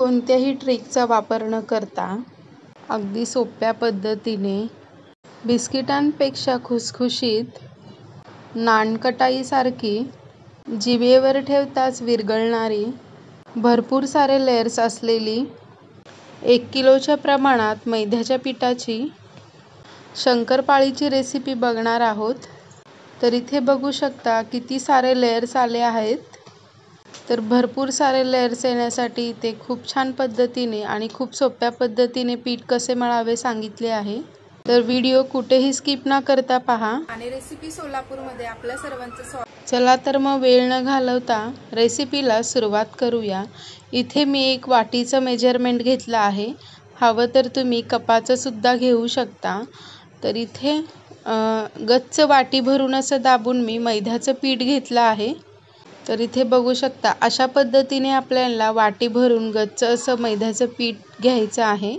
कोणत्याही ट्रिकचा वापर न करता अगदी सोप्या पद्धतीने बिस्किटांपेक्षा खुसखुशीत नानकटाईसारखी जिभेवर ठेवताच विरघळणारी भरपूर सारे लेयर्स असलेली 1 किलोच्या प्रमाणात मैद्याच्या पिठाची शंकरपाळीची रेसिपी बघणार आहोत। तर इथे बघू शकता किती सारे लेयर्स आले आहेत। तर भरपूर सारे लेयर्स येण्यासाठी इथे खूप छान पद्धतीने आणि खूप सोप्या पद्धतीने पीठ कसे मळावे सांगितले आहे। तर व्हिडिओ कुठेही स्किप न करता पहा आणि रेसिपी सोलापूरमध्ये आपल्या सर्वांचं स्वागत। चला तर मग वेळ न घालवता रेसिपीला सुरुवात करूया। इथे मी एक वाटीचं मेजरमेंट घेतलं आहे, हवं तर तुम्ही कपाचं सुद्धा घेऊ शकता। तर इथे गच्च वाटी भरून असं दाबून मी मैद्याचं पीठ घेतलं आहे। तर इथे बघू शकता अशा पद्धतीने आपल्याला वाटी भरून गच्च असं मैद्याचं पीठ घ्यायचं आहे।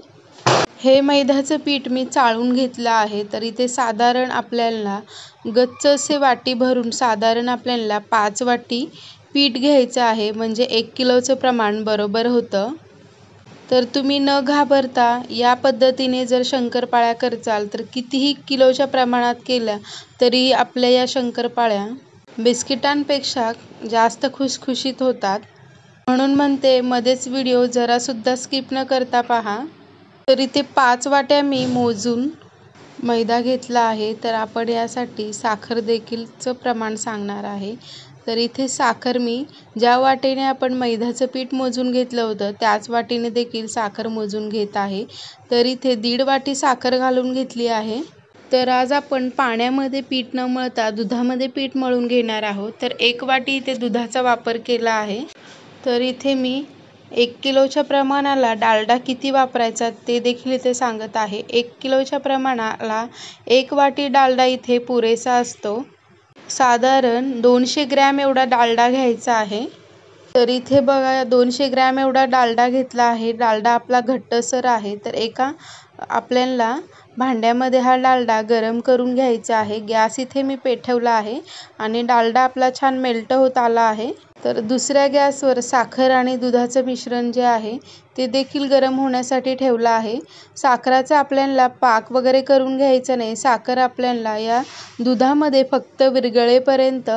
हे मैद्याचं पीठ मी चाळून घेतलं आहे। तर इथे साधारण आपल्याला गच्च असे वाटी भरून साधारण आपल्याला 5 वाटी पीठ घ्यायचं आहे, म्हणजे 1 किलोचं प्रमाण बरोबर होतं। तर तुम्ही न घाबरता या पद्धतीने जर शंकरपाळ्या करचाल तर कितीही किलोच्या प्रमाणात केल्या तरी आपल्या या शंकरपाळ्या बिस्किटांपेक्षा जास्त खुसखुशीत होतात। म्हणून म्हणते मध्येच व्हिडिओ जरा सुद्धा स्किप न करता पहा। तर इथे 5 वाट्या मी मोजून मैदा घेतला आहे। तर आपण यासाठी साखर देखीलचं प्रमाण सांगणार आहे। तर इथे साखर मी ज्या वाटीने आपण मैद्याचं पीठ मोजून घेतलं होतं त्याच वाटीने देखील साखर मोजून घेत आहे। तर इथे 1.5 वाटी साखर घालून घेतली आहे। तर आज आपण पाण्यामध्ये पीठ न मळता दुधामध्ये पीठ मळून घेणार आहोत। तर 1 वाटी इथे दुधाचा वापर केला आहे। तर इथे मी 1 किलोच्या प्रमाणाला डालडा किती वापरायचा ते देखील इथे सांगत आहे। 1 किलोच्या प्रमाणाला 1 वाटी डालडा इथे पुरेसा असतो। साधारण 200 ग्रॅम एवढा डालडा घ्यायचा आहे। तर इथे बघा 200 ग्रॅम एवढा डालडा घेतला आहे। डालडा आपला घट्टसर आहे। तर एका आपल्याला भांड्यामध्ये हा डालडा गरम करून घ्यायचा आहे। गॅस इथे मी पेटवला आहे आणि डालडा आपला छान मेल्ट होत आला आहे। तर दुसऱ्या गॅसवर साखर आणि दुधाचं मिश्रण जे आहे ते देखील गरम होण्यासाठी ठेवलं आहे। साखराचा आपल्याला पाक वगैरे करून घ्यायचं नाही। साखर आपल्याला या दुधामध्ये फक्त विरघळेपर्यंत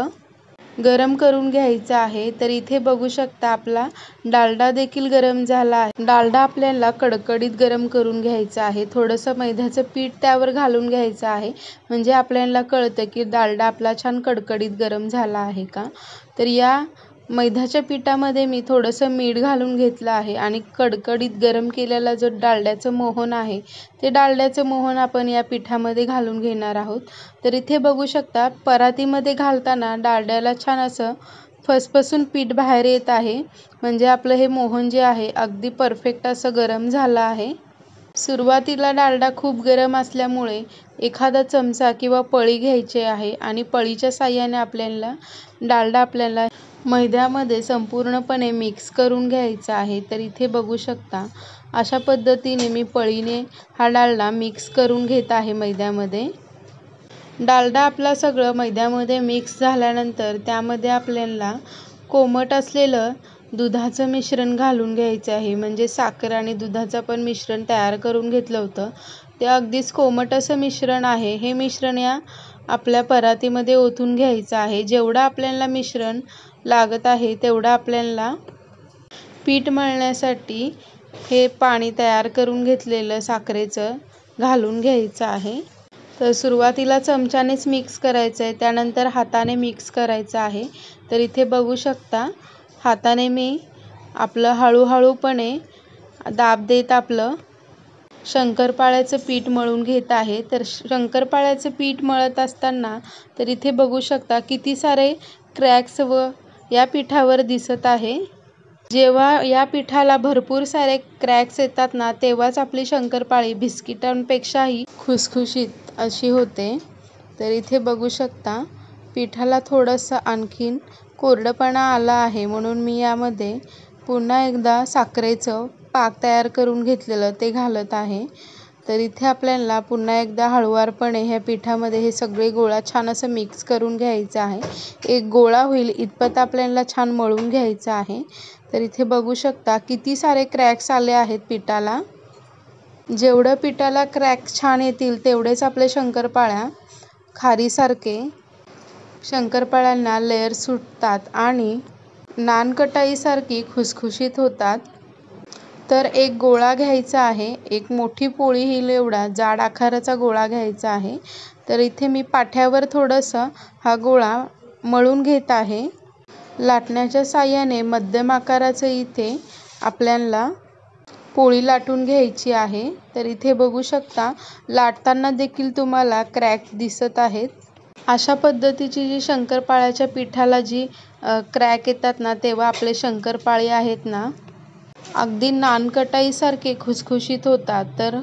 गरम करून घ्यायचा आहे। तर इथे बघू शकता आपला डालडा देखील गरम झाला आहे। डालडा आपल्याला कडकडीत गरम करून घ्यायचा आहे। थोडंसं मैद्याचं पीठ त्यावर घालून घ्यायचं आहे, म्हणजे आपल्याला कळतं की डालडा आपला छान कडकडीत गरम झाला आहे का। तर या मैद्याच्या पिठामध्ये मी थोडंसं मीठ घालून घेतलं आहे आणि कडकडीत गरम केलेला जो डालड्याचं मोहन आहे ते डालड्याचं मोहन आपण या पिठामध्ये घालून घेणार आहोत। तर इथे बघू शकता परातीमध्ये घालताना डालड्याला छान असं फसफसून पीठ बाहेर येत आहे, म्हणजे आपलं हे मोहन जे आहे अगदी परफेक्ट असं गरम झालं आहे। सुरुवातीला डालडा खूप गरम असल्यामुळे एखादा चमचा किंवा पळी घ्यायची आहे आणि पळीच्या साहाय्याने डालडा आपल्याला मैद्यामध्ये संपूर्णपणे मिक्स करून घ्यायचा आहे। तर इथे बघू शकता अशा पद्धतीने मी पळीने हा डालडा मिक्स करून घेत आहे मैद्यामध्ये। डालडा आपला सगळं मैद्यामध्ये मिक्स झाल्यानंतर त्यामध्ये आपल्याला कोमट असलेलं दुधाचं मिश्रण घालून घ्यायचं आहे, म्हणजे साखर आणि दुधाचं पण मिश्रण तयार करून घेतलं होतं ते अगदीच कोमट असं मिश्रण आहे। हे मिश्रण या आपल्या परातीमध्ये ओतून घ्यायचं आहे। जेवढं आपल्याला मिश्रण लागत आहे तेवढं आपल्याला पीठ मळण्यासाठी हे पाणी तयार करून घेतलेलं साखरेचं घालून घ्यायचं आहे। तर सुरुवातीला चमच्यानेच मिक्स करायचं आहे, त्यानंतर हाताने मिक्स करायचं आहे। तर इथे बघू शकता हाताने मी आपलं हळूहळूपणे दाब देत आपलं शंकरपाळ्याचं पीठ मळून घेत आहे। तर शंकरपाळ्याचं पीठ मळत असताना तर इथे बघू शकता किती सारे क्रॅक्स या पिठावर दिसत आहे। जेव्हा या पिठाला भरपूर सारे क्रॅक्स येतात ना तेव्हाच आपली शंकरपाळी बिस्किटांपेक्षाही खुसखुशीत अशी होते। तर इथे बघू शकता पिठाला थोडंसं आणखीन कोरडपणा आला आहे, म्हणून मी यामध्ये पुन्हा एकदा साखरेचं पाक तयार करून घेतलेलं ते घालत आहे। तर इथे आपल्याला पुन्हा एकदा हळुवारपणे ह्या पिठामध्ये हे सगळे गोळा छान असं मिक्स करून घ्यायचं आहे। एक गोळा होईल इतपत आपल्याला छान मळून घ्यायचं आहे। तर इथे बघू शकता किती सारे क्रॅक्स आले आहेत पिठाला. जेवढं पिठाला क्रॅक छान येतील तेवढेच आपले शंकरपाळ्या खारीसारखे शंकरपाळ्यांना लेयर सुटतात आणि नानकटाईसारखी खुसखुशीत होतात. तर एक गोळा घ्यायचा आहे, एक मोठी पोळी ही एवढा जाड आकाराचा गोळा घ्यायचा आहे. तर इथे मी पाट्यावर थोडंसं हा गोळा मळून घेत आहे. लाटण्याच्या साहाय्याने मध्यम आकाराचं इथे आपल्याला पोळी लाटून घ्यायची आहे. तर इथे बघू शकता लाटताना देखील तुम्हाला क्रॅक दिसत आहेत. अशा पद्धतीची जी शंकरपाळ्याच्या पिठाला जी क्रॅक येतात ना, तेव्हा आपले शंकरपाळे आहेत ना अगदी नानकटाईसारखे खुसखुशीत होतात. तर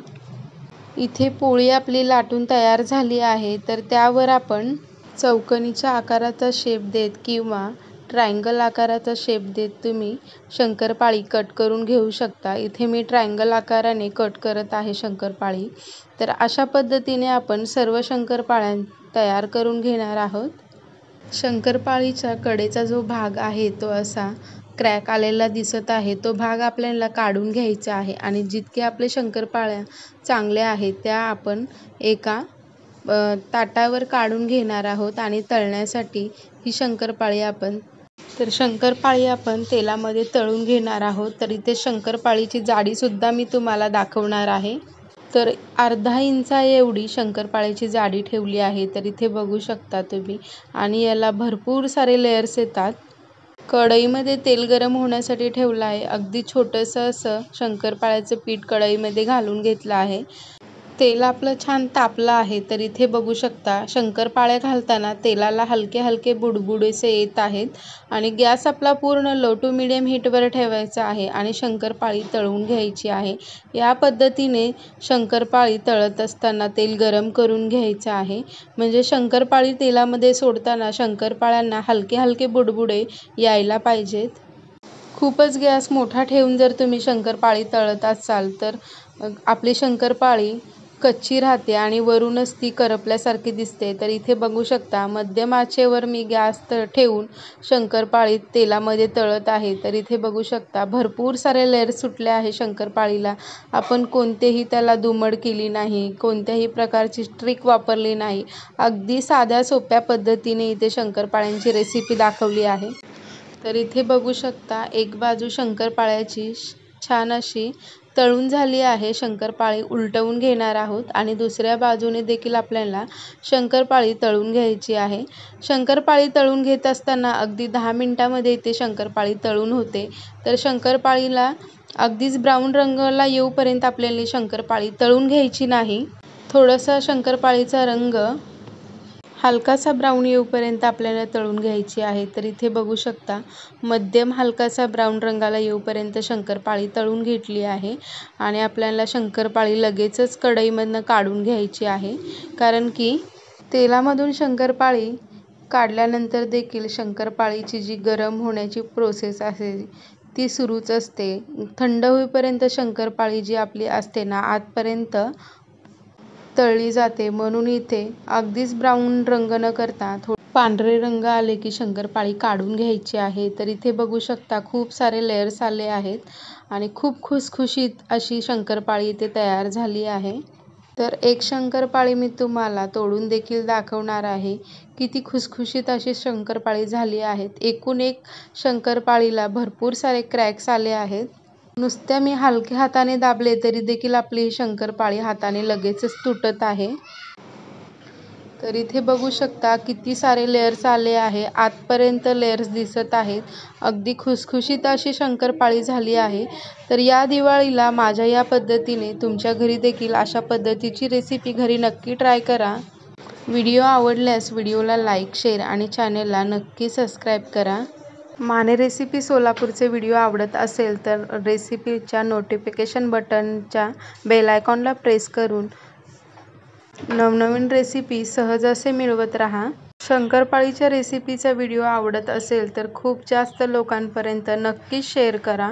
इथे पोळी आपली लाटून तयार झाली आहे. तर त्यावर आपण चौकोनीच्या आकाराचा शेप देत किंवा ट्रायंगल आकाराचा शेप देत तुम्ही शंकरपाळी कट करून घेऊ शकता. इथे मी ट्रायंगल आकाराने कट करत आहे शंकरपाळी. तर अशा पद्धतीने आपण सर्व शंकरपाळ्या तयार करून घेणार आहोत. शंकरपाळीच्या कडेचा जो भाग आहे तो असा क्रॅक आलेला दिसत आहे. तो भाग आपल्याला काढून घ्यायचा आहे आणि जितके आपले शंकरपाळ्या चांगल्या आहेत त्या आपण एका ताटावर काढून घेणार आहोत आणि तळण्यासाठी ही शंकरपाळी आपण तेलामध्ये तळून घेणार आहोत. तर इथे शंकरपाळीची जाडीसुद्धा मी तुम्हाला दाखवणार आहे. तर अर्धा इंचा एवढी शंकरपाळीची जाडी ठेवली आहे. तर इथे बघू शकता तुम्ही आणि याला भरपूर सारे लेयर्स येतात. कढईमध्ये तेल गरम होण्यासाठी ठेवलं आहे. अगदी छोटंसं असं शंकरपाळ्याचं पीठ कढईमध्ये घालून घेतलं आहे. तेल आपलं छान तापलं आहे. तर इथे बघू शकता शंकरपाळ्या घालताना तेलाला हलके हलके बुडबुडेसे येत आहेत आणि गॅस आपला पूर्ण लो टू मिडियम हीटवर ठेवायचा आहे आणि शंकरपाळी तळून घ्यायची आहे. या पद्धतीने शंकरपाळी तळत असताना तेल गरम करून घ्यायचं आहे. म्हणजे शंकरपाळी तेलामध्ये सोडताना शंकरपाळ्यांना हलके हलके बुडबुडे यायला पाहिजेत. खूपच गॅस मोठा ठेवून जर तुम्ही शंकरपाळी तळत असाल तर आपली शंकरपाळी कच्ची राहते आणि वरूनच ती करपल्यासारखी दिसते. तर इथे बघू शकता मध्यम आचेवर मी गॅस ठेवून शंकरपाळी तेलामध्ये तळत आहे. तर इथे बघू शकता भरपूर सारे लेयर सुटले आहे शंकरपाळीला. आपण कोणतेही त्याला दुमड केली नाही, कोणत्याही प्रकारची ट्रिक वापरली नाही. अगदी साध्या सोप्या पद्धतीने इथे शंकरपाळ्यांची रेसिपी दाखवली आहे. तर इथे बघू शकता एक बाजू शंकरपाळ्याची छान अशी तळून झाली आहे. शंकरपाळी उलटवून घेणार आहोत आणि दुसऱ्या बाजूने देखील आपल्याला शंकरपाळी तळून घ्यायची आहे. शंकरपाळी तळून घेत असताना अगदी 10 मिनिटांमध्ये इथे शंकरपाळी तळून होते. तर शंकरपाळीला अगदीच ब्राऊन रंगाला येऊपर्यंत आपल्याला शंकरपाळी तळून घ्यायची नाही. थोडासा शंकरपाळीचा रंग हलकासा ब्राऊन येऊपर्यंत आपल्याला तळून घ्यायची आहे. तर इथे बघू शकता मध्यम हलकासा ब्राऊन रंगाला येऊपर्यंत शंकरपाळी तळून घेतली आहे आणि आपल्याला शंकरपाळी लगेचच कढईमधनं काढून घ्यायची आहे. कारण की तेलामधून शंकरपाळी काढल्यानंतर देखील शंकरपाळीची जी गरम होण्याची प्रोसेस आहे ती सुरूच असते. थंड होईपर्यंत शंकरपाळी जी आपली असते ना आतपर्यंत तळली जाते. म्हणून इथे अगदीच ब्राऊन रंग न करता पांढरे रंग आले की शंकरपाळी काढून घ्यायची आहे. तर इथे बघू शकता खूप सारे लेयर्स आले आहेत आणि खूप खुसखुशीत अशी शंकरपाळी इथे तयार झाली आहे. तर एक शंकरपाळी मी तुम्हाला तोडून देखील दाखवणार आहे. किती खुसखुशीत अशी शंकरपाळी झाली आहेत. एकूण एक शंकरपाळीला भरपूर सारे क्रॅक्स आले आहेत. नुसत्या मी हलक्या हाताने दाबले तरी देखील आपली शंकरपाळी हाताने लगेचच तुटत आहे. तर इथे बघू शकता किती सारे लेयर्स आले आहे. आतपर्यंत लेयर्स दिसत आहेत. अगदी खुसखुशीत अशी शंकरपाळी झाली आहे. तर या दिवाळीला माझ्या या पद्धतीने तुमच्या घरी देखील अशा पद्धतीची रेसिपी घरी नक्की ट्राय करा. व्हिडिओ आवडल्यास व्हिडिओला लाईक, शेअर आणि चॅनलला नक्की सबस्क्राईब करा. माने रेसिपी सोलापूरचे व्हिडिओ आवडत असेल तर रेसिपीच्या नोटिफिकेशन बटनच्या बेल आयकॉनला प्रेस करून नवनवीन रेसिपी सहज असे मिळवत राहा. शंकरपाळीच्या रेसिपीचा व्हिडिओ आवडत असेल तर खूप जास्त लोकांपर्यंत नक्कीच शेअर करा.